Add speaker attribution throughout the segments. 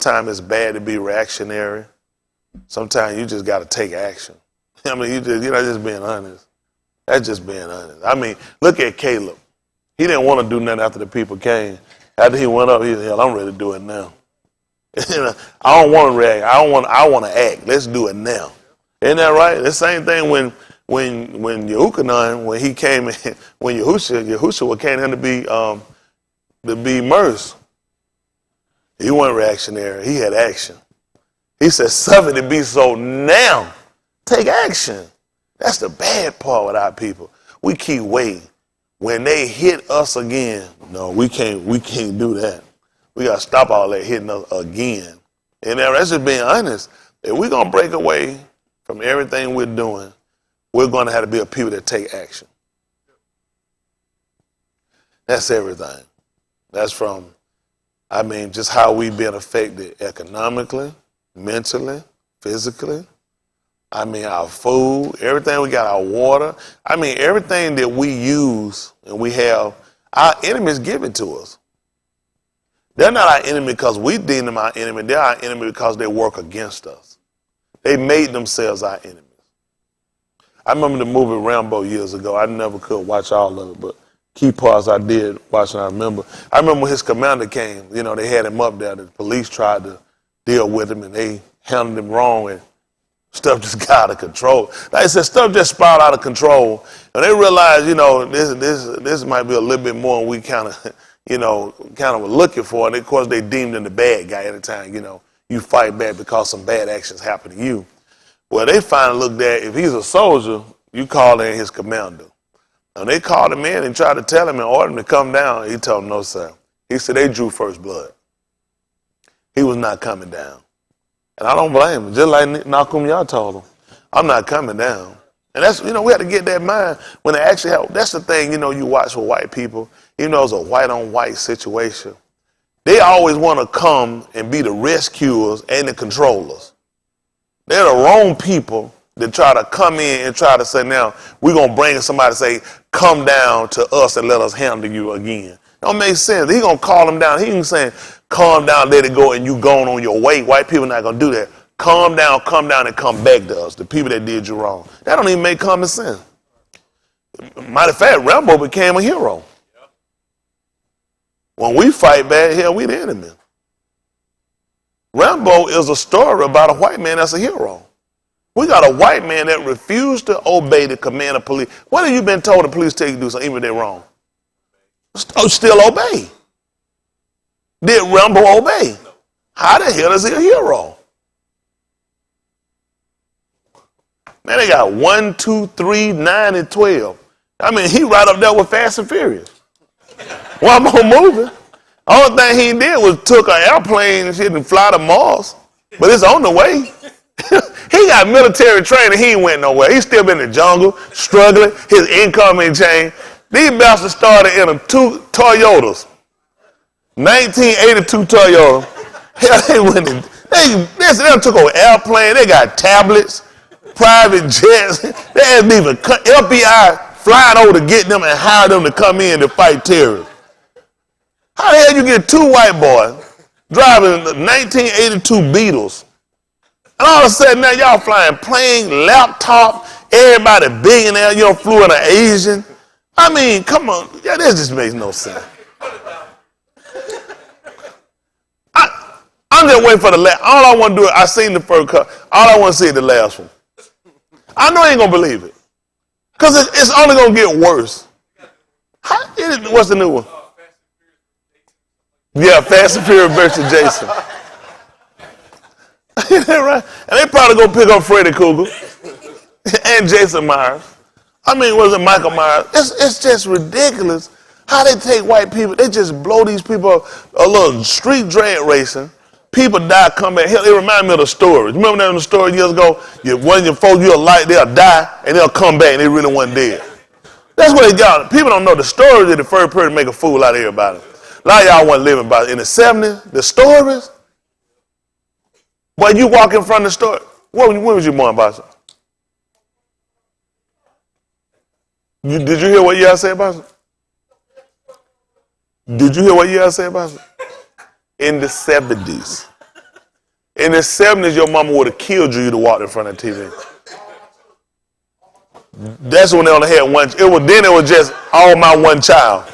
Speaker 1: Sometimes it's bad to be reactionary. Sometimes you just got to take action. I mean, you're not just being honest. That's just being honest. I mean, look at Caleb. He didn't want to do nothing after the people came. After he went up, he said, hell, I'm ready to do it now. I don't want to react. I want to act. Let's do it now. Isn't that right? The same thing when Yehukanan, when he came in, when Yahushua came in to be immersed. He wasn't reactionary. He had action. He said, suffer to be so now. Take action. That's the bad part with our people. We keep waiting. When they hit us again, no, we can't do that. We got to stop all that hitting us again. And that's just being honest. If we're going to break away from everything we're doing, we're going to have to be a people that take action. That's everything. That's from, just how we've been affected economically, mentally, physically. Our food, everything we got, our water. Everything that we use and we have, our enemies give it to us. They're not our enemy because we deem them our enemy. They're our enemy because they work against us. They made themselves our enemies. I remember the movie Rambo years ago. I never could watch all of it, but key parts I did watch and I remember. I remember when his commander came, they had him up there. The police tried to deal with him and they handled him wrong and stuff just got out of control. Like I said, stuff just spiraled out of control. And they realized, this might be a little bit more than we kind of were looking for. And of course, they deemed him the bad guy at the time. You fight back because some bad actions happen to you. Well, they finally looked at, if he's a soldier, you call in his commander. And they called him in and tried to tell him and order him to come down. He told them, no, sir. He said they drew first blood. He was not coming down. And I don't blame him. Just like Nakum Yah told him, I'm not coming down. And that's, we have to get that in mind when they actually have, that's the thing, you watch with white people, even though it's a white on white situation. They always want to come and be the rescuers and the controllers. They're the wrong people that try to come in and try to say, now, we're going to bring somebody to say, come down to us and let us handle you again. Don't make sense. He's going to call them down. He ain't saying, calm down, let it go, and you going on your way. White people not going to do that. Calm down, and come back to us, the people that did you wrong. That don't even make common sense. Matter of fact, Rambo became a hero. When we fight back, hell, we the enemy. Rambo is a story about a white man that's a hero. We got a white man that refused to obey the command of police. What have you been told the police tell you to do something even if they're wrong? Still obey. Did Rambo obey? How the hell is he a hero? Man, they got 1, 2, 3, 9, and 12. He right up there with Fast and Furious. One more movie. Only thing he did was took an airplane and shit and fly to Mars. But it's on the way. He got military training. He ain't went nowhere. He's still been in the jungle, struggling. His income ain't changed. These bastards started in 2 Toyotas. 1982 Toyota. Hell, they went in. They took an airplane. They got tablets, private jets. They hadn't even FBI flying over to get them and hire them to come in to fight terrorists. How the hell you get 2 white boys driving 1982 Beetles? And all of a sudden now y'all flying plane, laptop, everybody billionaire, flew in an Asian. Come on. Yeah, this just makes no sense. I'm just waiting for the last. All I want to do is, I seen the first cut. All I want to see is the last one. I know you ain't going to believe it. Because it's only going to get worse. What's the new one? Yeah, Fast and Furious versus Jason. Right? And they probably going to pick up Freddy Krueger and Jason Myers. Was it Michael Myers? It's just ridiculous how they take white people. They just blow these people up. A little street drag racing. People die, come back. Hell, it reminds me of the story. Remember that in the story years ago? One of your folks, you'll light, they'll die, and they'll come back, and they really wasn't dead. That's what they got. People don't know the stories of the first person make a fool out of everybody. A lot of y'all wasn't living by it. In the 70s, the stories. Boy, you walk in front of the store. When was you born, Pastor? Did you hear what you said, Pastor? Did you hear what you said, Pastor? In the 70s. In the 70s, your mama would have killed you to walk in front of the TV. That's when they only had one. It was just all my one child.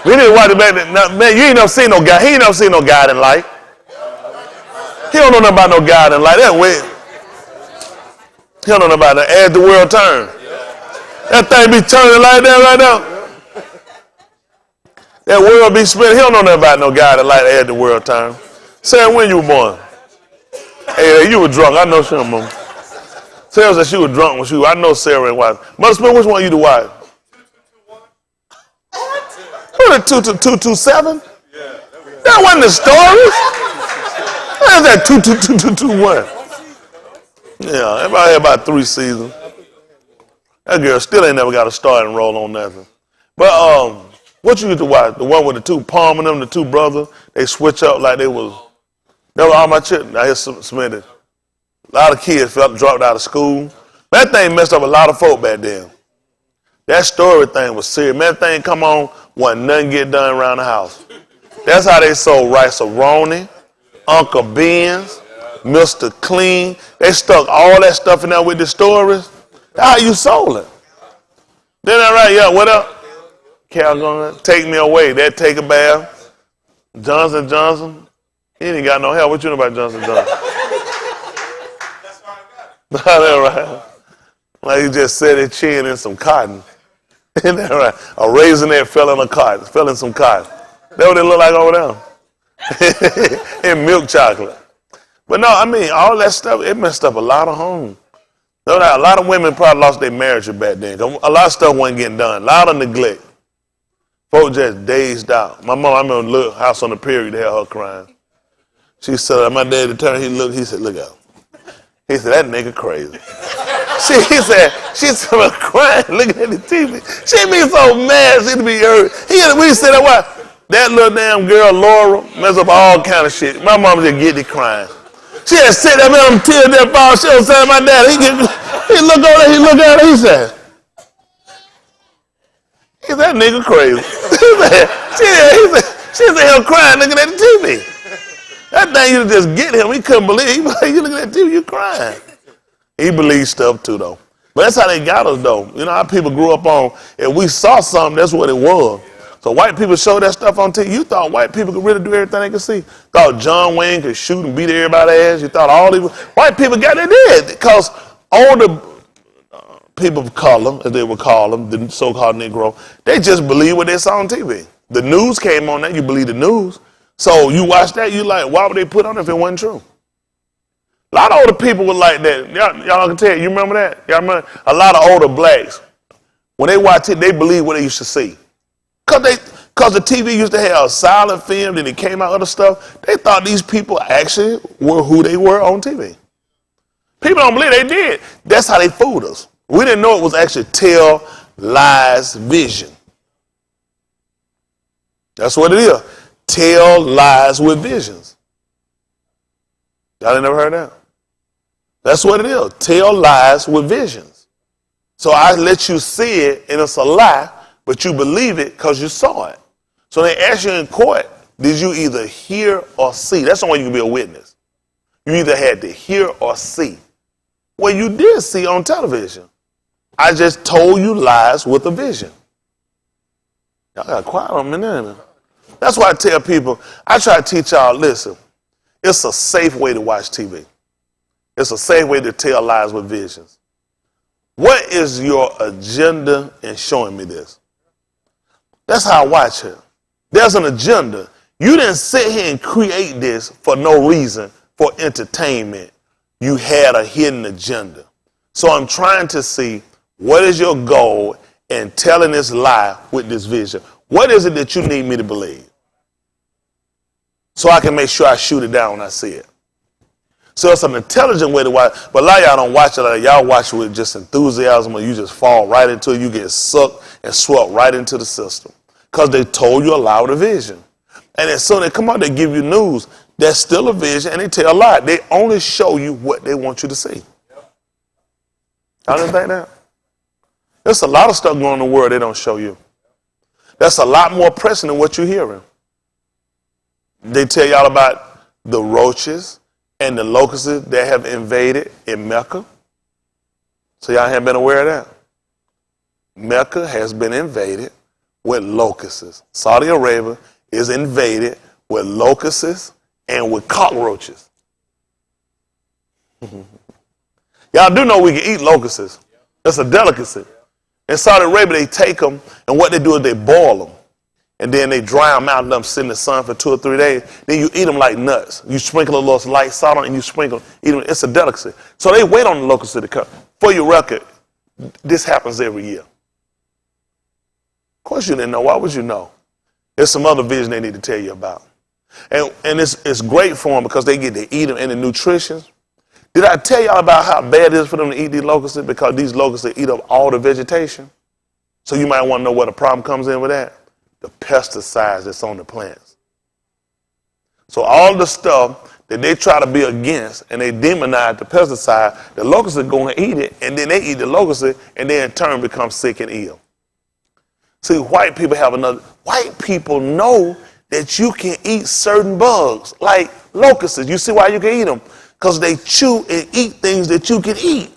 Speaker 1: We didn't watch it back then. Now, man, you ain't never seen no guy. He ain't never seen no guiding light. He don't know nothing about no guiding light. That way. He don't know nothing about that. As the world turn. That thing be turning like that right now. That world be spinning. He don't know nothing about no guiding light as the world turn. Sarah, when you were born? Hey, you were drunk. I know Sarah, mom. Sarah said she was drunk when she was. I know Sarah and wife. Mother Smith, which one you the wife? What? 227? That wasn't the stories. What is that 22221? Yeah, everybody had about 3 seasons. That girl still ain't never got a starting role on nothing. But what you used to watch? The one with the two Palm and them, the two brothers, they switch up like they was all my children. I hear submitted. A lot of kids dropped out of school. That thing messed up a lot of folk back then. That story thing was serious. Man, that thing come on, wasn't nothing get done around the house. That's how they sold Rice-A-Roni, Uncle Ben's, Mr. Clean. They stuck all that stuff in there with the stories. That's how you sold it. Then that right, yeah, what up? Cal gonna take me away. That take a bath. Johnson Johnson. He ain't got no help. What you know about Johnson Johnson? That's right. Like he just set his chin in some cotton. Isn't that right? A raisinette fell in some cotton. That's what it look like over there. And milk chocolate. But no, I mean, all that stuff, it messed up a lot of homes. No doubt, a lot of women probably lost their marriage back then. A lot of stuff wasn't getting done. A lot of neglect. Folks just dazed out. My mom, I remember a little house on the prairie, they had her crying. She said, my daddy turned, he said, look out. He said, that nigga crazy. She said, crying, looking at the TV. She be so mad, she'd be hurt. We said, that little damn girl, Laura, mess up all kind of shit. My mom just get to crying. She had sit there, man, them tears that fall. She was saying, my dad, he look over there, he look at her, he said, that nigga crazy. She said, him crying, looking at the TV. That thing you just get him, he couldn't believe it. He was like, you looking at the TV, you crying. He believes stuff too, though. But that's how they got us, though. You know how people grew up on, if we saw something, that's what it was. So white people show that stuff on TV. You thought white people could really do everything they could see. Thought John Wayne could shoot and beat everybody's ass. You thought all these white people got it did. Because older people of color, as they would call them, the so-called Negro, they just believe what they saw on TV. The news came on that, you believe the news. So you watch that, you like, why would they put on it if it wasn't true? A lot of older people were like that. Y'all can tell you remember that? Y'all remember? A lot of older blacks, when they watch it, they believe what they used to see. Because the TV used to have a silent film, then it came out other stuff. They thought these people actually were who they were on TV. People don't believe they did. That's how they fooled us. We didn't know it was actually tell, lies, vision. That's what it is. Tell lies with visions. Y'all ain't never heard that? That's what it is. Tell lies with visions. So I let you see it and it's a lie, but you believe it because you saw it. So they ask you in court, did you either hear or see? That's the way you can be a witness. You either had to hear or see. Well, you did see on television. I just told you lies with a vision. Y'all got quiet on me now. That's why I tell people, I try to teach y'all, listen, it's a safe way to watch TV. It's a safe way to tell lies with visions. What is your agenda in showing me this? That's how I watch it. There's an agenda. You didn't sit here and create this for no reason, for entertainment. You had a hidden agenda. So I'm trying to see what is your goal in telling this lie with this vision. What is it that you need me to believe? So I can make sure I shoot it down when I see it. So it's an intelligent way to watch, but a lot of y'all don't watch it like that. Y'all watch it with just enthusiasm, or you just fall right into it. You get sucked and swept right into the system because they told you a lie with a vision. And then so they come out, they give you news. That's still a vision, and they tell a lie. They only show you what they want you to see. Y'all didn't think that? There's a lot of stuff going on in the world they don't show you. That's a lot more pressing than what you're hearing. They tell y'all about the roaches and the locusts that have invaded in Mecca? So y'all haven't been aware of that? Mecca has been invaded with locusts. Saudi Arabia is invaded with locusts and with cockroaches. Y'all do know we can eat locusts. That's a delicacy. In Saudi Arabia, they take them, and what they do is they boil them. And then they dry them out and let them sit in the sun for 2 or 3 days. Then you eat them like nuts. You sprinkle a little light salt on it and you sprinkle, eat them. It's a delicacy. So they wait on the locusts to come. For your record, this happens every year. Of course you didn't know. Why would you know? There's some other vision they need to tell you about. And it's great for them because they get to eat them and the nutrition. Did I tell y'all about how bad it is for them to eat these locusts? Because these locusts eat up all the vegetation. So you might want to know where the problem comes in with that. The pesticides that's on the plants. So all the stuff that they try to be against and they demonize the pesticide, the locusts are going to eat it, and then they eat the locusts and they in turn become sick and ill. See, white people know that you can eat certain bugs, like locusts. You see why you can eat them? Because they chew and eat things that you can eat.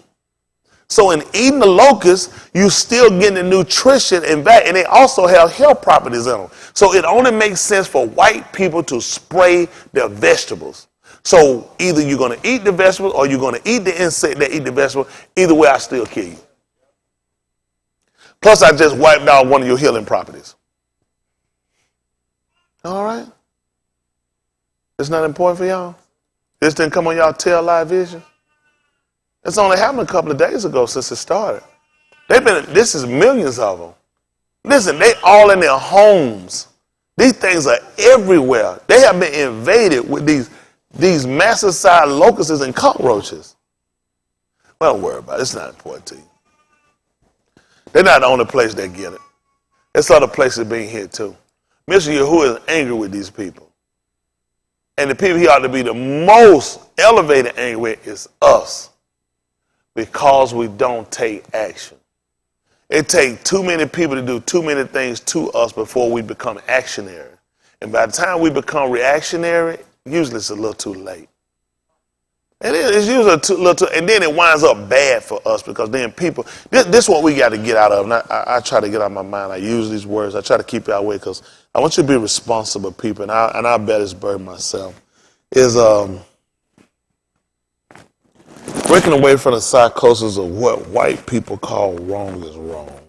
Speaker 1: So in eating the locusts, you still getting the nutrition and that, and they also have health properties in them. So it only makes sense for white people to spray their vegetables. So either you're going to eat the vegetables or you're going to eat the insect that eat the vegetable. Either way, I still kill you. Plus, I just wiped out one of your healing properties. All right? It's not important for y'all? This didn't come on y'all tail live vision? It's only happened a couple of days ago since it started. This is millions of them. Listen, they all in their homes. These things are everywhere. They have been invaded with these massive sized locusts and cockroaches. Well, don't worry about it. It's not important to you. They're not the only place that get it. There's other places being hit too. Mr. Yahuwah is angry with these people. And the people he ought to be the most elevated angry with is us. Because we don't take action. It takes too many people to do too many things to us before we become actionary. And by the time we become reactionary, usually it's a little too late. And it's usually a little too, and then it winds up bad for us because then people, this is what we got to get out of. And I try to get out of my mind. I use these words. I try to keep it out of the way because I want you to be responsible people. And I bet it's burden myself. Is breaking away from the psychosis of what white people call wrong is wrong.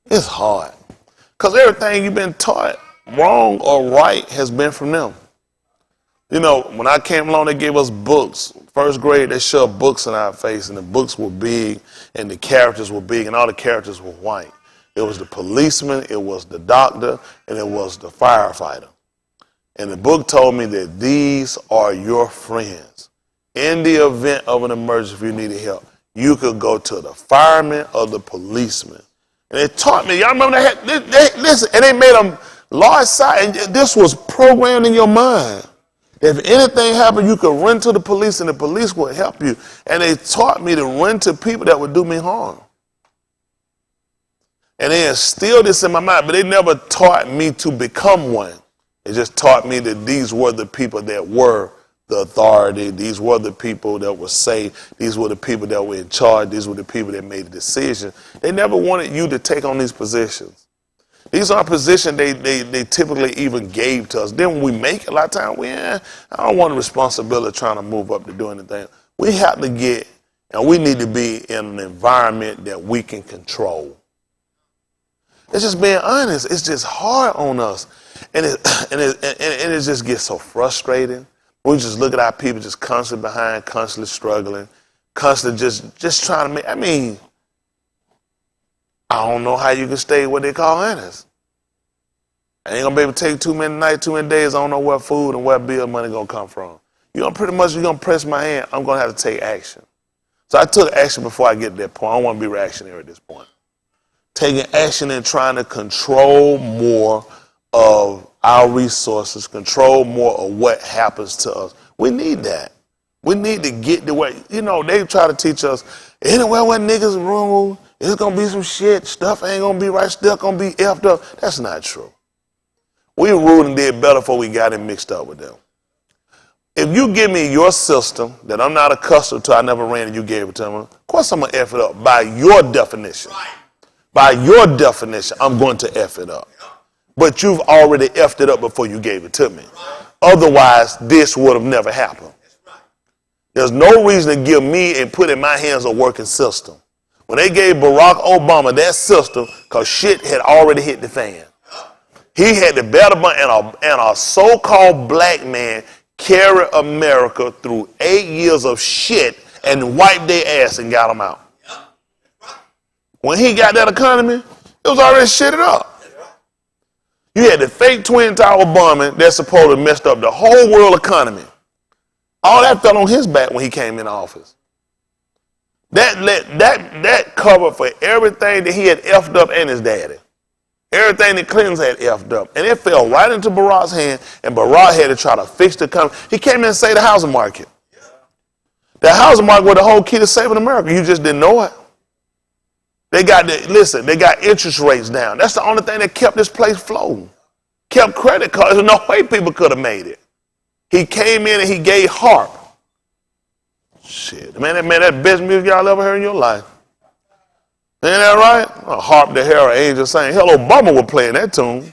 Speaker 1: It's hard. Because everything you've been taught, wrong or right, has been from them. You know, when I came along, they gave us books. First grade, they shoved books in our face, and the books were big, and the characters were big, and all the characters were white. It was the policeman, it was the doctor, and it was the firefighter. And the book told me that these are your friends. In the event of an emergency, if you needed help, you could go to the fireman or the policeman. And it taught me, y'all remember that? Listen, and they made them large size, and this was programmed in your mind. If anything happened, you could run to the police, and the police would help you. And they taught me to run to people that would do me harm. And they instilled this in my mind, but they never taught me to become one. It just taught me that these were the people that were the authority. These were the people that were safe. These were the people that were in charge. These were the people that made the decision. They never wanted you to take on these positions. These aren't positions they typically even gave to us. Then when we make it, a lot of times, I don't want the responsibility of trying to move up to do anything. We have to get, and we need to be in an environment that we can control. It's just being honest. It's just hard on us. And it just gets so frustrating. We just look at our people just constantly behind, constantly struggling, constantly just trying to make, I don't know how you can stay what they call honest. I ain't gonna be able to take too many nights, too many days. I don't know where food and where bill money gonna come from. You're gonna press my hand. I'm gonna have to take action. So I took action before I get to that point. I don't want to be reactionary at this point. Taking action and trying to control more of our resources, control more of what happens to us. We need that. We need to get the way, they try to teach us, anywhere where niggas rule, it's going to be some shit, stuff ain't going to be right, stuff going to be effed up. That's not true. We ruled and did better before we got it mixed up with them. If you give me your system that I'm not accustomed to, I never ran and you gave it to me, of course I'm going to F it up by your definition. By your definition, I'm going to F it up. But you've already F'd it up before you gave it to me. Otherwise, this would have never happened. There's no reason to give me and put in my hands a working system. When they gave Barack Obama that system, because shit had already hit the fan. He had the better and a so-called black man carry America through 8 years of shit and wiped their ass and got them out. When he got that economy, it was already shitted up. You had the fake Twin Tower bombing that supposedly messed up the whole world economy. All that fell on his back when he came in office. That covered for everything that he had effed up and his daddy. Everything that Clintons had effed up. And it fell right into Barack's hand, and Barack had to try to fix the economy. He came in and saved the housing market. The housing market was the whole key to saving America. You just didn't know it. They got interest rates down. That's the only thing that kept this place floating. Kept credit cards. There's no way people could have made it. He came in and he gave harp. Shit, man, that best music y'all ever heard in your life. Ain't that right? A harp the Herald Angel saying, hell, Obama was playing that tune.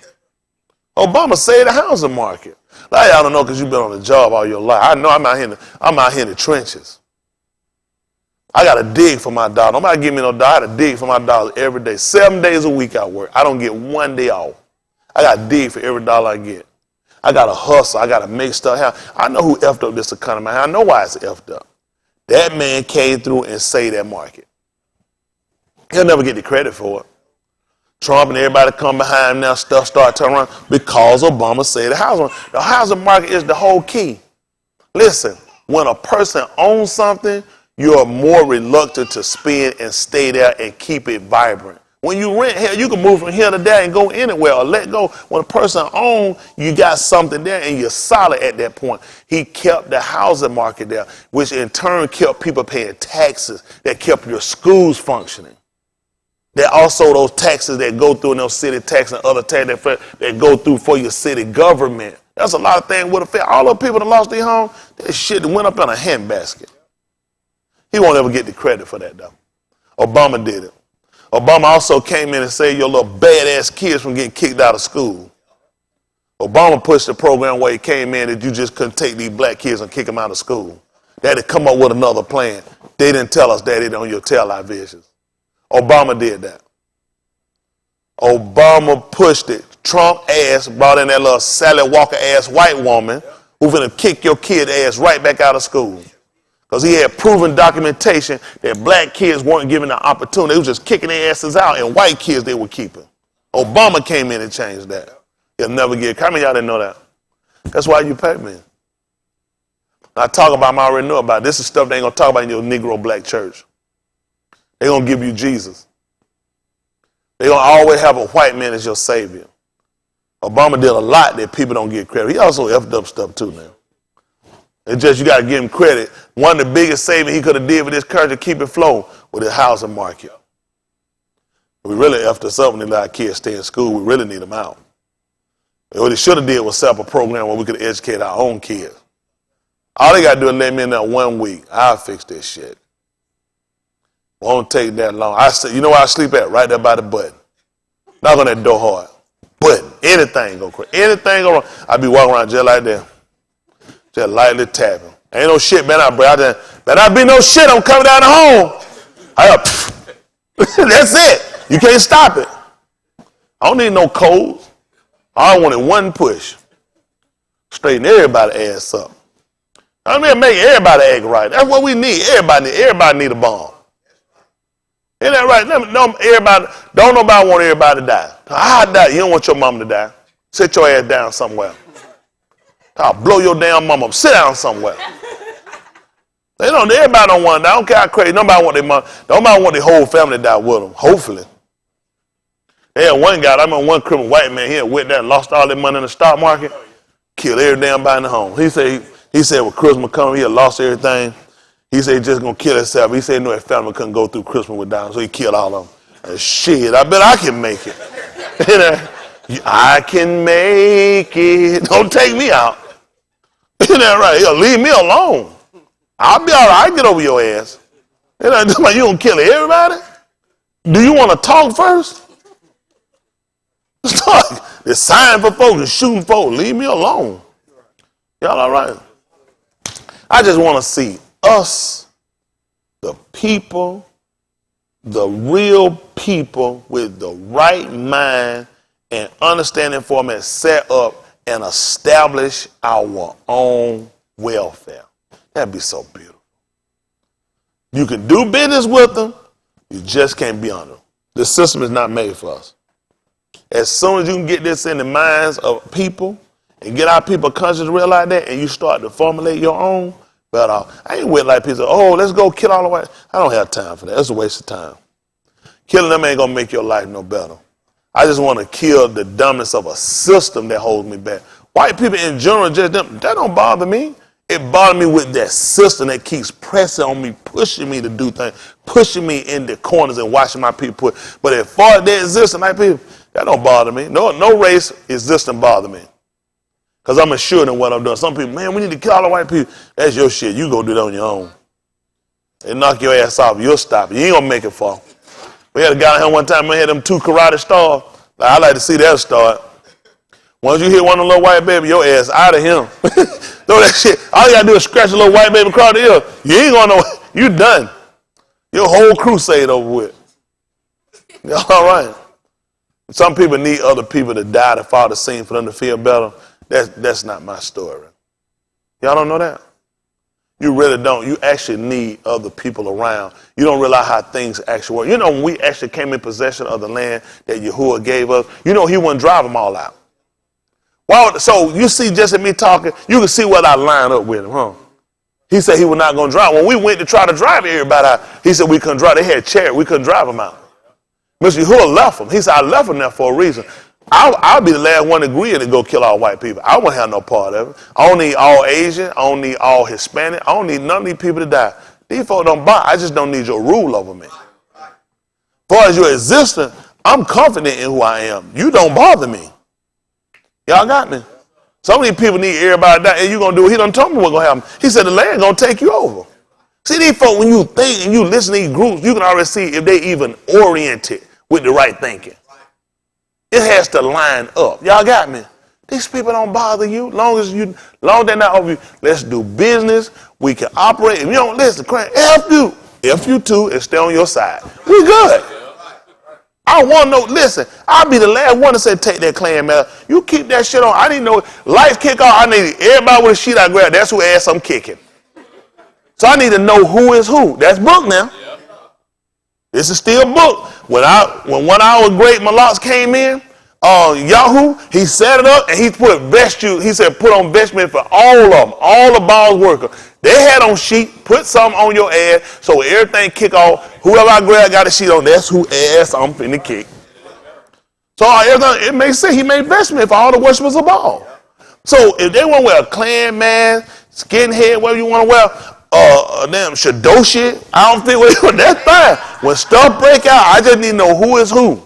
Speaker 1: Obama saved the housing market. A lot of y'all don't know because you've been on the job all your life. I know I'm out here in the trenches. I got to dig for my dollar. Nobody give me no dollar. I got to dig for my dollars every day. 7 days a week I work. I don't get 1 day off. I got to dig for every dollar I get. I got to hustle. I got to make stuff happen. I know who effed up this economy. I know why it's effed up. That man came through and saved that market. He'll never get the credit for it. Trump and everybody come behind him now, stuff start turning around because Obama saved the housing market. The housing market is the whole key. Listen, when a person owns something, you're more reluctant to spend and stay there and keep it vibrant. When you rent, hell, you can move from here to there and go anywhere or let go. When a person owns, you got something there and you're solid at that point. He kept the housing market there, which in turn kept people paying taxes, that kept your schools functioning. There are also those taxes that go through in those city taxes and other taxes that go through for your city government. That's a lot of things would affect. All the people that lost their home, that shit went up in a handbasket. He won't ever get the credit for that, though. Obama did it. Obama also came in and saved your little badass kids from getting kicked out of school. Obama pushed the program where he came in that you just couldn't take these black kids and kick them out of school. They had to come up with another plan. They didn't tell us that on your televisions. Obama did that. Obama pushed it. Trump ass brought in that little Sally Walker ass white woman who finna kick your kid ass right back out of school. Because he had proven documentation that black kids weren't given the opportunity. They was just kicking their asses out, and white kids they were keeping. Obama came in and changed that. He'll never get. How many of y'all didn't know that? That's why you pay me. I talk about, I already know about. This is stuff they ain't going to talk about in your Negro black church. They're going to give you Jesus. They're going to always have a white man as your savior. Obama did a lot that people don't get credit. He also effed up stuff too now. It's just you got to give him credit. One of the biggest savings he could have did for this country to keep it flowing with the housing market. We really effed us up when they let our kids stay in school. We really need them out. And what they should have did was set up a program where we could educate our own kids. All they got to do is let me in there 1 week. I'll fix this shit. Won't take that long. You know where I sleep at? Right there by the button. Knock on that door hard. Button. Anything go crazy. Anything go wrong. I be walking around just like that. Just lightly tapping. Ain't no shit, man. Better not be no shit. I'm coming down the home. That's it. You can't stop it. I don't need no codes. I wanted one push. Straighten everybody's ass up. I mean, make everybody act right. That's what we need. Everybody need a bomb. Isn't that right? Don't nobody want everybody to die. I die. You don't want your mama to die. Sit your ass down somewhere. I'll blow your damn mama up. Sit down somewhere. Everybody don't want to die. I don't care how crazy. Nobody want their mom. Nobody want their whole family to die with them. Hopefully. They had one guy, I remember one criminal white man, he had went there and lost all that money in the stock market, killed every damn body in the home. He said when Christmas come, he had lost everything. He said he just gonna kill himself. He said he knew his family couldn't go through Christmas without him, so he killed all of them. And shit, I bet I can make it. I can make it. Don't take me out. Isn't that right? Leave me alone. I'll be all right. I can get over your ass. You don't kill everybody? Do you want to talk first? Let's talk. There's sign for folks and shooting folks. Leave me alone. Y'all all right? I just want to see us, the people, the real people with the right mind and understanding format set up and establish our own welfare. That'd be so beautiful. You can do business with them, you just can't be under them. The system is not made for us. As soon as you can get this in the minds of people and get our people conscious to realize that, and you start to formulate your own, but I ain't with like people, oh, let's go kill all the white. I don't have time for that. That's a waste of time. Killing them ain't gonna make your life no better. I just want to kill the dumbness of a system that holds me back. White people in general, just them, that don't bother me. It bothers me with that system that keeps pressing on me, pushing me to do things, pushing me in the corners and watching my people put. But as far as they exist, white people, that don't bother me. No race existing bother me. Because I'm assured in what I'm doing. Some people, man, we need to kill all the white people. That's your shit. You go do that on your own. They knock your ass off. You'll stop it. You ain't going to make it far. We had a guy here one time, we had them 2 karate stars. I like to see that start. Once you hit one of them little white baby, your ass out of him. Throw that shit. All you got to do is scratch a little white baby across the ear. You ain't going nowhere. You done. Your whole crusade over with. All right. Some people need other people to die to follow the scene for them to feel better. That's not my story. Y'all don't know that? You really don't. You actually need other people around. You don't realize how things actually work. You know, when we actually came in possession of the land that Yahuwah gave us, you know he wouldn't drive them all out. Well, so you see just at me talking, you can see what I line up with him, huh? He said he was not going to drive. When we went to try to drive everybody out, he said we couldn't drive. They had chariot. We couldn't drive them out. Mr. Yahuwah left them. He said, I left them there for a reason. I'll be the last one to agree to go kill all white people. I won't have no part of it. I don't need all Asian. I don't need all Hispanic. I don't need none of these people to die. These folks don't buy. I just don't need your rule over me. As far as your existence, I'm confident in who I am. You don't bother me. Y'all got me? Some of these people need everybody to die, and you going to do it. He done told me what's going to happen. He said the land going to take you over. See, these folks, when you think and you listen to these groups, you can already see if they even oriented with the right thinking. It has to line up. Y'all got me? These people don't bother you. Long as they're not over you. Let's do business. We can operate. If you don't listen, F you too, and stay on your side. We good. I don't want no, listen, I'll be the last one to say take that Klan man. You keep that shit on. I need to know, lights kick off, I need everybody with a sheet I grab. That's who ass I'm kicking. So I need to know who is who. That's book now. This is still book. When 1 hour great Malaks came in, Yahoo, he set it up and he put he said put on vestment for all of them, all the balls workers. They had on sheet, put something on your ass, so everything kick off. Whoever I grab got a sheet on, that's who ass I'm finna kick. So it makes sense. He made vestment for all the worshipers of Baal. So if they want to wear a Klan man, skinhead, whatever you want to wear, damn Shadoshi, I don't think that's fine. When stuff break out, I just need to know who is who.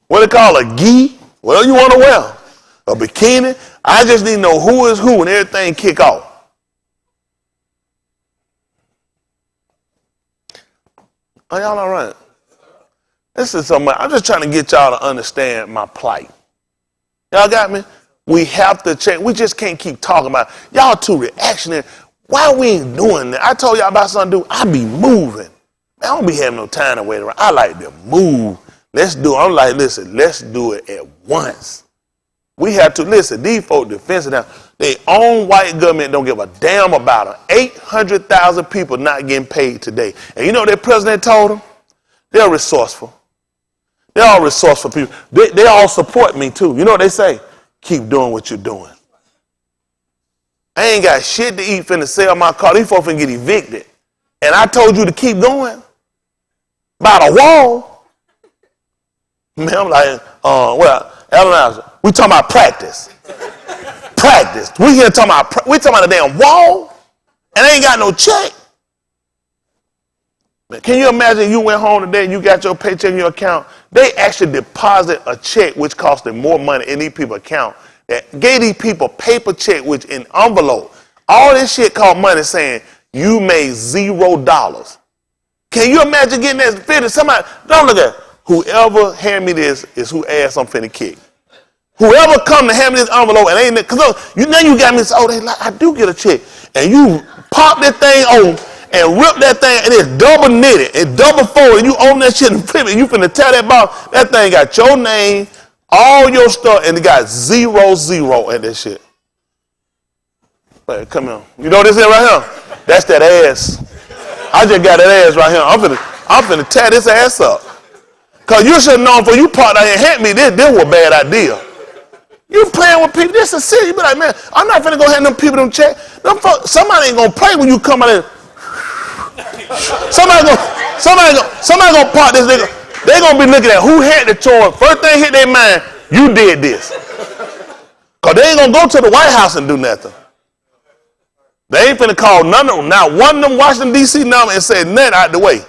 Speaker 1: What they call a gi, whatever you want to wear, a bikini. I just need to know who is who when everything kick off. Are y'all all right? This is something, I'm just trying to get y'all to understand my plight. Y'all got me? We have to change. We just can't keep talking about it. Y'all too reactionary. Why we ain't doing that? I told y'all about something to do. I be moving. Man, I don't be having no time to wait around. I like to move. Let's do it. I'm like, listen, let's do it at once. We have to, listen, these folks defensive now. Their own white government don't give a damn about them. 800,000 people not getting paid today. And you know what their president told them? They're resourceful. They're all resourceful people. They all support me too. You know what they say? Keep doing what you're doing. I ain't got shit to eat finna sell my car. These folks finna get evicted. And I told you to keep going. By the wall. Man, I'm like, Ellen, we talking about practice. Practice. We talking about a damn wall, and they ain't got no check. Can you imagine you went home today and you got your paycheck in your account? They actually deposit a check which cost them more money in these people's account. That gave these people paper check which in envelope. All this shit called money saying you made $0. Can you imagine getting that fitted? Somebody, don't look at it. Whoever hand me this is who ass I'm finna kick. Whoever come to hand me this envelope and ain't, cause you know you got me, oh, they like, I do get a check. And you pop that thing on and rip that thing and it's double knitted and double folded and you open that shit and flip it, you finna tear that box. That thing got your name, all your stuff, and it got 0 at that shit. Wait, come here. You know this here right here? That's that ass. I just got that ass right here. I'm finna tear this ass up. Cause you should have known before you parked out here and hand me this was a bad idea. You playing with people, this is city. You be like, man, I'm not finna go hand them people them check. Somebody ain't gonna play when you come out there. Somebody gonna park this nigga. They gonna be looking at who had the choice. First thing hit their mind, you did this. Cause they ain't gonna go to the White House and do nothing. They ain't finna call none of them. Not one of them Washington D.C. number and say nothing out the way.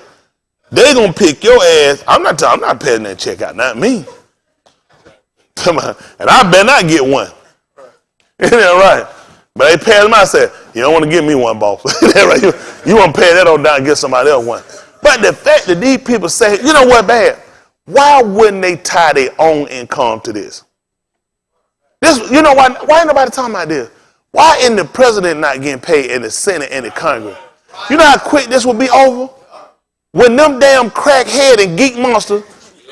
Speaker 1: They gonna pick your ass. I'm not paying that check out, not me. Come on, and I better not get one. Isn't that right? But they paid them out and said, you don't want to give me one, boss. Right? You want to pay that on down and get somebody else one. But the fact that these people say, you know what, bad? Why wouldn't they tie their own income to this? You know why ain't nobody talking about this? Why isn't the president not getting paid in the Senate and the Congress? You know how quick this will be over? When them damn crackhead and geek monsters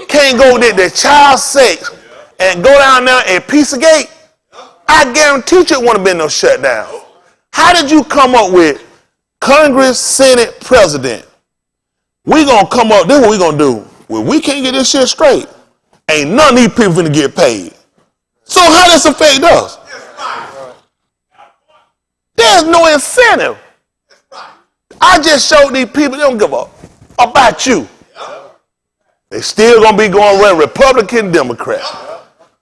Speaker 1: can't go to their child sex and go down there and Pizzagate, I guarantee you it wouldn't have been no shutdown. How did you come up with Congress, Senate, President? We gonna come up, this is what we gonna do. When we can't get this shit straight, ain't none of these people gonna get paid. So how does this affect us? There's no incentive. I just showed these people they don't give up about you. They still gonna be going around Republican, Democrat.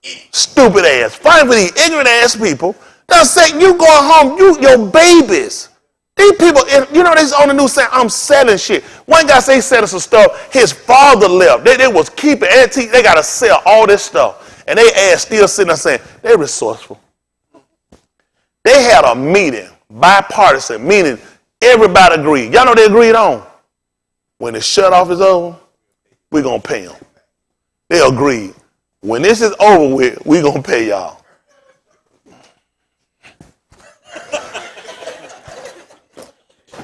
Speaker 1: Stupid ass. Fighting for these ignorant ass people. They'll say you going home, your babies. These people, you know, they's on the news saying, I'm selling shit. One guy say he selling some stuff. His father left. They was keeping antique. They got to sell all this stuff. And they ass still sitting there saying, they're resourceful. They had a meeting, bipartisan, meaning everybody agreed. Y'all know they agreed on? When the shut off is over, we're going to pay them. They agreed. When this is over with, we're going to pay y'all.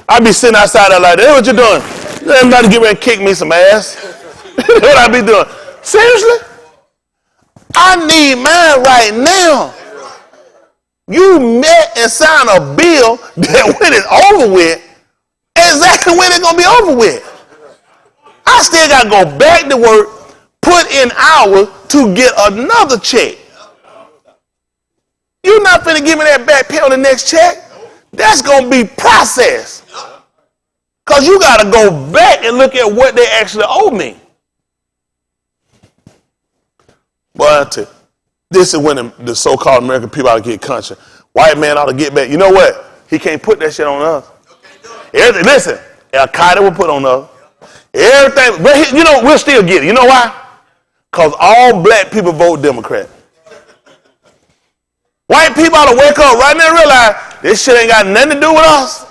Speaker 1: I be sitting outside there like, hey, what you doing? Everybody get ready and kick me some ass. What I be doing? Seriously? I need mine right now. You met and signed a bill that when it's over with, exactly when it's going to be over with. I still got to go back to work, put in hours to get another check. You're not finna give me that back pay on the next check. That's going to be processed. Because you got to go back and look at what they actually owe me. But this is when the so-called American people ought to get conscious. White man ought to get back. You know what? He can't put that shit on us. Everything, listen, Al-Qaeda will put on us. Everything, but you know, we'll still get it. You know why? Because all black people vote Democrat. White people ought to wake up right now and realize this shit ain't got nothing to do with us.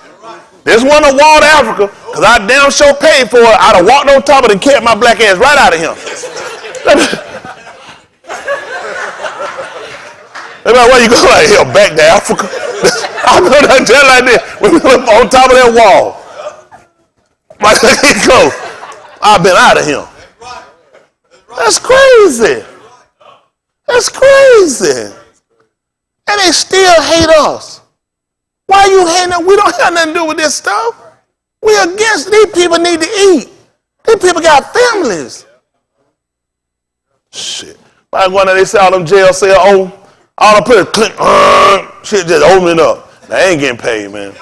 Speaker 1: This one a wall to Africa, because I damn sure paid for it. I'd have walked on top of it and kept my black ass right out of him. They're like, where you go like here? Back to Africa? I know that just like this. We live on top of that wall. Like, close. I've been out of him. That's crazy. That's crazy. And they still hate us. Why are you hating us? We don't have nothing to do with this stuff. We against these people need to eat. These people got families. Shit. Like one of they say all them jail cell all I put is click, shit just opening up. They ain't getting paid, man.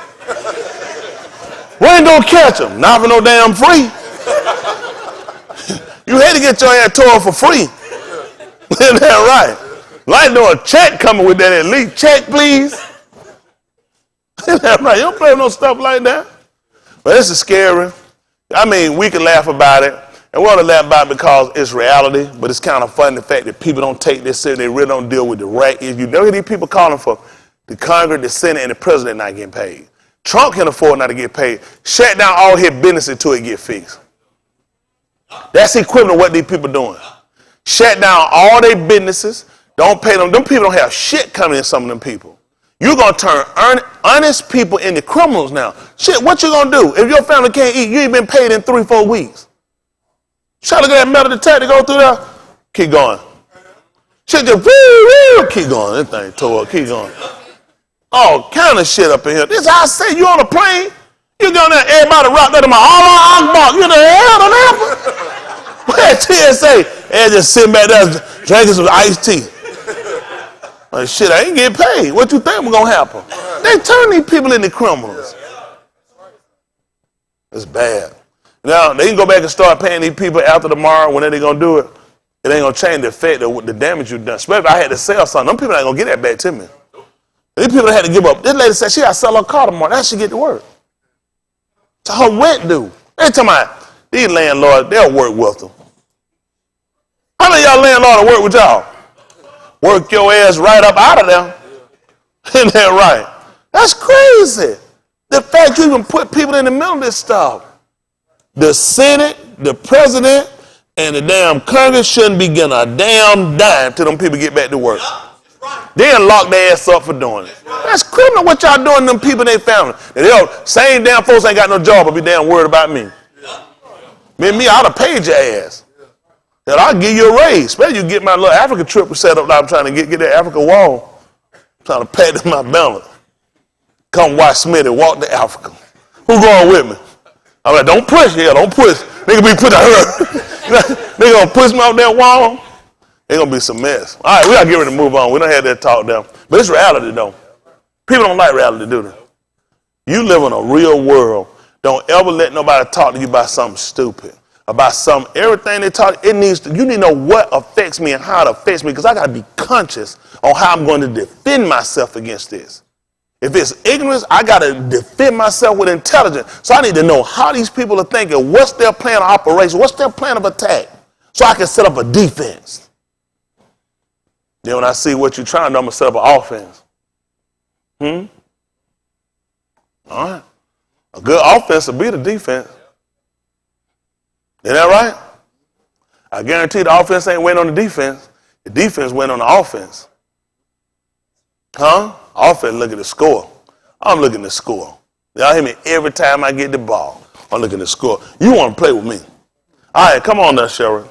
Speaker 1: We ain't gonna catch them. Not for no damn free. You had to get your ass tore for free. Isn't that right? Like no a check coming with that at least. Check, please. Isn't that right? You don't play with no stuff like that. But this is scary. I mean, we can laugh about it, and we want to laugh about it because it's reality, but it's kind of funny the fact that people don't take this serious. They really don't deal with the right issue. You know, these people calling for the Congress, the Senate, and the president not getting paid. Trump can afford not to get paid. Shut down all his business until it get fixed. That's the equivalent of what these people doing. Shut down all their businesses. Don't pay them. Them people don't have shit coming in, some of them people. You're going to turn honest people into criminals now. Shit, what you going to do? If your family can't eat, you ain't been paid in 3-4 weeks. Try to get that metal detector go through there. Keep going. Shit just, woo, keep going. This thing tore up. Keep going. All kind of shit up in here. This is how I say you on a plane. You go there, everybody rock that in my Allah Akbar. You know, hell don't happen. Where's TSA? And just sitting back there drinking some iced tea. Like, shit, I ain't getting paid. What you think was going to happen? They turn these people into criminals. It's bad. Now, they can go back and start paying these people after tomorrow. When are they going to do it? It ain't going to change the effect of the damage you've done. Especially if I had to sell something. Them people ain't going to get that back to me. These people had to give up. This lady said she got to sell her car tomorrow. That should get to work. So her rent due. They talking about these landlords, they'll work with them. How many of y'all landlords will work with y'all? Work your ass right up out of there. Isn't that right? That's crazy. The fact you even put people in the middle of this stuff. The Senate, the president, and the damn Congress shouldn't be getting a damn dime till them people get back to work. Then lock their ass up for doing it. That's criminal what y'all doing to them people and their family. And same damn folks ain't got no job but be damn worried about me. Me, I'd have paid your ass. And I'll give you a raise. Especially you get my little Africa trip set up that I'm trying to get that Africa wall. I'm trying to pay them my balance. Come watch Smitty walk to Africa. Who going with me? I'm like, don't push here, don't push. Nigga be putting her. They gonna push me off that wall. It's gonna be some mess. All right, we gotta get ready to move on. We don't have that talk down. But it's reality though. People don't like reality, do they? You live in a real world. Don't ever let nobody talk to you about something stupid. About something, everything they talk, you need to know what affects me and how it affects me, because I gotta be conscious on how I'm going to defend myself against this. If it's ignorance, I gotta defend myself with intelligence. So I need to know how these people are thinking, what's their plan of operation, what's their plan of attack, so I can set up a defense. Then when I see what you're trying to do, I'm gonna set up an offense. All right. A good offense will be the defense. Isn't that right? I guarantee the offense ain't waiting on the defense. The defense went on the offense. Offense look at the score. I'm looking at the score. Y'all hear me? Every time I get the ball, I'm looking at the score. You want to play with me. All right, come on now, Sherry.